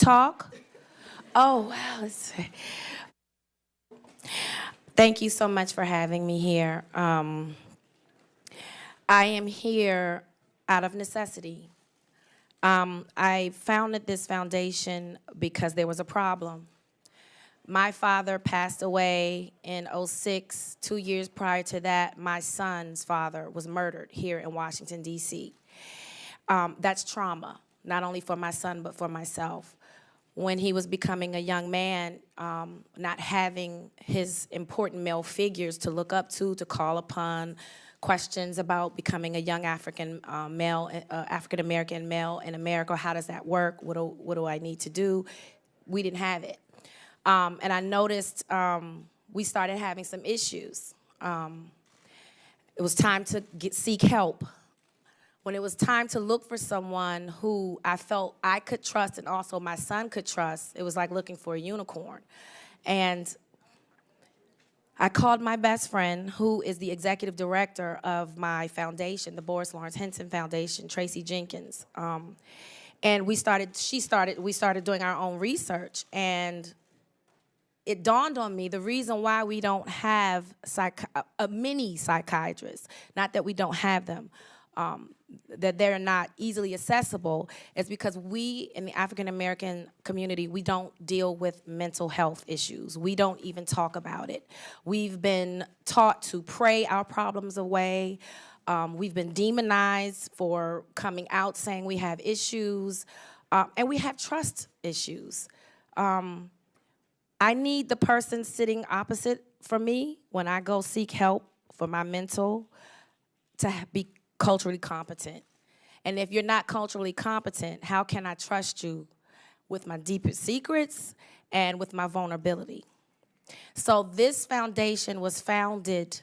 talk? Oh, wow. Thank you so much for having me here. I am here out of necessity. I founded this foundation because there was a problem. My father passed away in '06. 2 years prior to that, my son's father was murdered here in Washington, D.C. That's trauma, not only for my son, but for myself. When he was becoming a young man, not having his important male figures to look up to call upon, questions about becoming a young African male, African American male in America. How does that work? What do I need to do? We didn't have it. And I noticed we started having some issues. It was time to seek help. When it was time to look for someone who I felt I could trust and also my son could trust, it was like looking for a unicorn. And I called my best friend, who is the executive director of my foundation, the Boris Lawrence Henson Foundation, Tracy Jenkins. And we started doing our own research, and it dawned on me the reason why we don't have a mini psychiatrists, not that we don't have them, that they're not easily accessible, is because we in the African American community, we don't deal with mental health issues. We don't even talk about it. We've been taught to pray our problems away. We've been demonized for coming out saying we have issues, and we have trust issues. I need the person sitting opposite from me when I go seek help for my mental to be culturally competent. And if you're not culturally competent, how can I trust you with my deepest secrets and with my vulnerability? So this foundation was founded,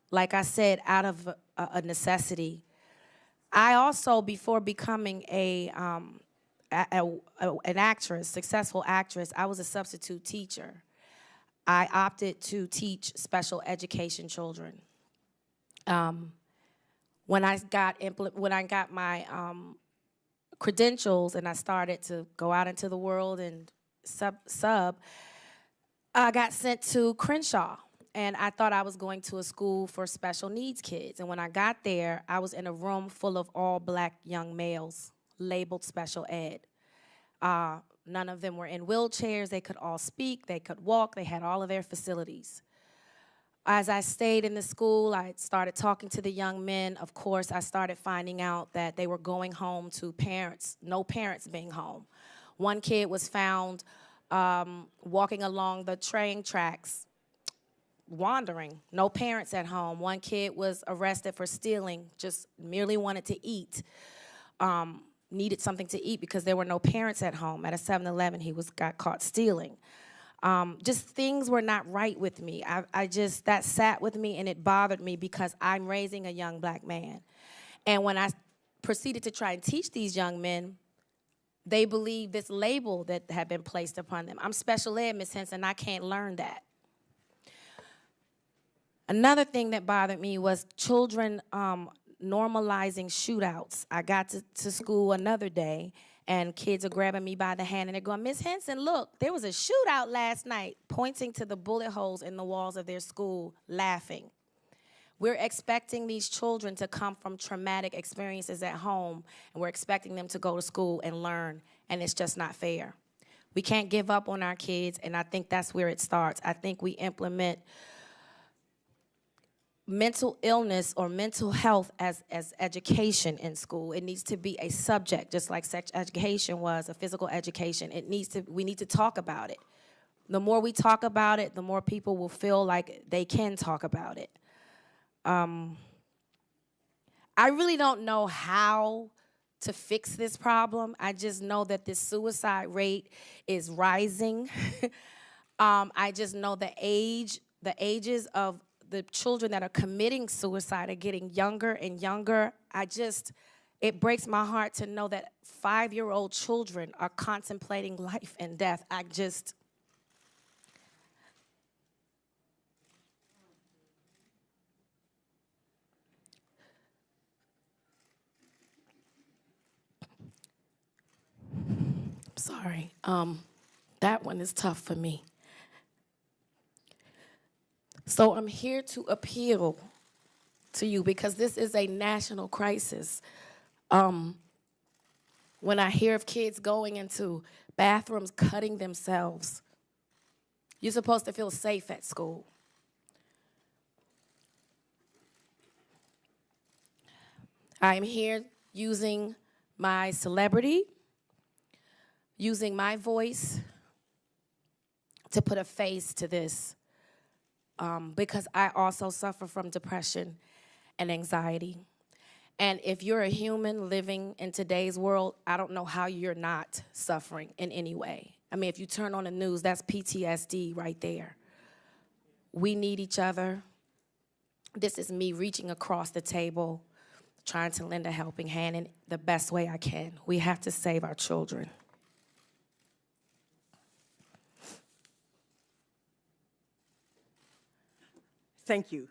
like I said, out of a necessity. I also, before becoming an actress, successful actress, I was a substitute teacher. I opted to teach special education children. When I got my credentials and I started to go out into the world and sub, I got sent to Crenshaw, and I thought I was going to a school for special needs kids. And when I got there, I was in a room full of all black young males labeled special ed. None of them were in wheelchairs. They could all speak, they could walk, they had all of their facilities. As I stayed in the school, I started talking to the young men. Of course, I started finding out that they were going home to parents, no parents being home. One kid was found walking along the train tracks, wandering, no parents at home. One kid was arrested for stealing, just merely wanted to eat, needed something to eat because there were no parents at home. At a 7-Eleven, he got caught stealing. Just things were not right with me. That sat with me and it bothered me because I'm raising a young black man. And when I proceeded to try and teach these young men, they believed this label that had been placed upon them. I'm special ed, Miss Henson, I can't learn that. Another thing that bothered me was children normalizing shootouts. I got to school another day, and kids are grabbing me by the hand, and they're going, Miss Henson, look, there was a shootout last night, pointing to the bullet holes in the walls of their school, laughing. We're expecting these children to come from traumatic experiences at home, and we're expecting them to go to school and learn, and it's just not fair. We can't give up on our kids, and I think that's where it starts. I think we implement mental illness or mental health as education in school. It needs to be a subject, just like sex education was, a physical education. We need to talk about it. The more we talk about it, the more people will feel like they can talk about it. I really don't know how to fix this problem. I just know that this suicide rate is rising. I just know the ages of the children that are committing suicide are getting younger and younger. It breaks my heart to know that 5-year-old children are contemplating life and death. Sorry. That one is tough for me. So I'm here to appeal to you because this is a national crisis. When I hear of kids going into bathrooms, cutting themselves, you're supposed to feel safe at school. I'm here using my celebrity, using my voice to put a face to this, because I also suffer from depression and anxiety. And if you're a human living in today's world, I don't know how you're not suffering in any way. I mean, if you turn on the news, that's PTSD right there. We need each other. This is me reaching across the table, trying to lend a helping hand in the best way I can. We have to save our children. Thank you.